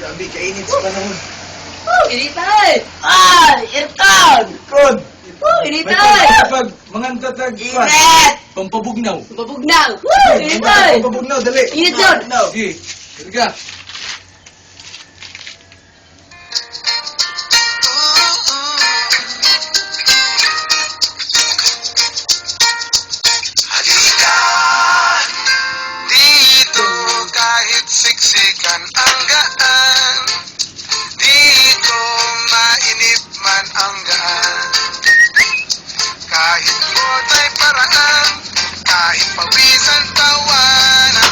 Grabe, kainit sa panahon. Oh, initay! Ah, aircon! Kod! Initay! May pag mga tatag. Init! Pampabugnaw. Babugnaw! Woo! Initay! Pampabugnaw, dali. Init yun! Sige, sige. Halika dito kahit siksikan ang gaan. Dito mainip man ang gaan. Kahit mo't ay paraan, kahit pawisan tawanan.